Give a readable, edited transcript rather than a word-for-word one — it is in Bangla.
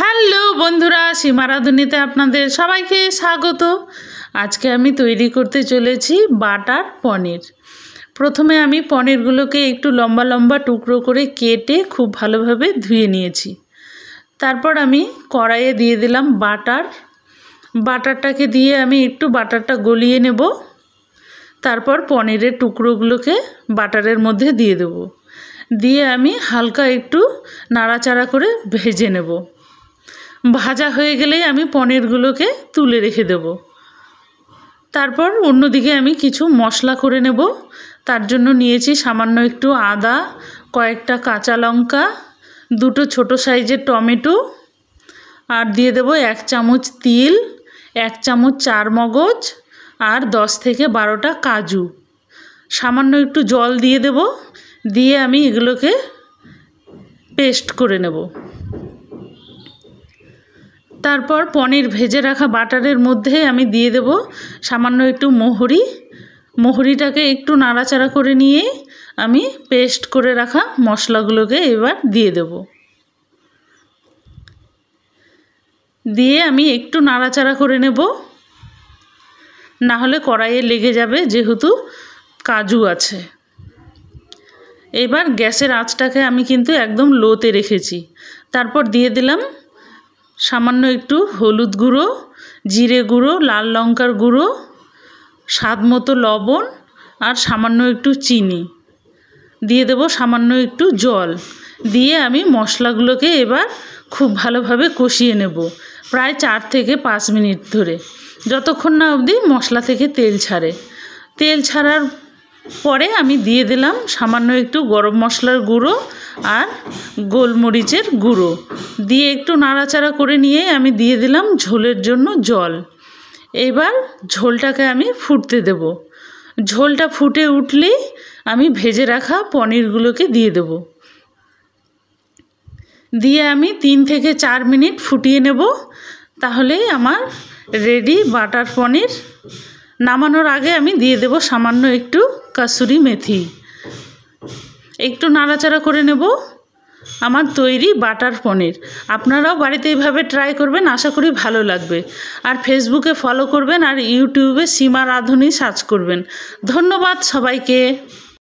হ্যালো বন্ধুরা, সীমা রাঁধুনিতে আপনাদের সবাইকে স্বাগত। আজকে আমি তৈরি করতে চলেছি বাটার পনির। প্রথমে আমি পনিরগুলোকে একটু লম্বা লম্বা টুকরো করে কেটে খুব ভালোভাবে ধুয়ে নিয়েছি। তারপর আমি কড়াইয়ে দিয়ে দিলাম বাটারটাকে দিয়ে আমি একটু বাটারটা গলিয়ে নেব। তারপর পনিরের টুকরোগুলোকে বাটারের মধ্যে দিয়ে দেব, দিয়ে আমি হালকা একটু নাড়াচাড়া করে ভেজে নেব। ভাজা হয়ে গেলেই আমি পনিরগুলোকে তুলে রেখে দেব। তারপর অন্যদিকে আমি কিছু মশলা করে নেব। তার জন্য নিয়েছি সামান্য একটু আদা, কয়েকটা কাঁচা লঙ্কা, দুটো ছোট সাইজের টমেটো, আর দিয়ে দেব 1 চামচ তিল, 1 চামচ চারমগজ, আর 10 থেকে 12টা কাজু। সামান্য একটু জল দিয়ে দেব, দিয়ে আমি এগুলোকে পেস্ট করে নেব। তারপর পনির ভেজে রাখা বাটারের মধ্যে আমি দিয়ে দেব সামান্য একটু মোহরিটাকে একটু নাড়াচাড়া করে নিয়ে আমি পেস্ট করে রাখা মশলাগুলোকে এবার দিয়ে দেব। দিয়ে আমি একটু নাড়াচাড়া করে নেব, না হলে কড়াইয়ে লেগে যাবে, যেহেতু কাজু আছে। এবার গ্যাসের আঁচটাকে আমি কিন্তু একদম লোতে রেখেছি। তারপর দিয়ে দিলাম সামান্য একটু হলুদ গুঁড়ো, জিরে গুঁড়ো, লাল লঙ্কার গুঁড়ো, স্বাদ মতো লবণ, আর সামান্য একটু চিনি দিয়ে দেব, সামান্য একটু জল দিয়ে আমি মশলাগুলোকে এবার খুব ভালোভাবে কষিয়ে নেব, প্রায় 4 থেকে 5 মিনিট ধরে, যতক্ষণ না অবধি মশলা থেকে তেল ছাড়ে। তেল ছাড়ার পরে আমি দিয়ে দিলাম সামান্য একটু গরম মশলার গুঁড়ো আর গোলমরিচের গুঁড়ো, দিয়ে একটু নাড়াচাড়া করে নিয়ে আমি দিয়ে দিলাম ঝোলের জন্য জল। এবার ঝোলটাকে আমি ফুটতে দেব। ঝোলটা ফুটে উঠলেই আমি ভেজে রাখা পনিরগুলোকে দিয়ে দেব, দিয়ে আমি 3 থেকে 4 মিনিট ফুটিয়ে নেব। তাহলেই আমার রেডি বাটার পনির। নামানোর আগে আমি দিয়ে দেব সামান্য একটু কাসুরি মেথি। একটু নাড়াচাড়া করে নেব। আমার তৈরি বাটার পনির। আপনারাও বাড়িতে এইভাবে ট্রাই করবেন, আশা করি ভালো লাগবে। আর ফেসবুকে ফলো করবেন, আর ইউটিউবে সীমা রাঁধুনি সার্চ করবেন। ধন্যবাদ সবাইকে।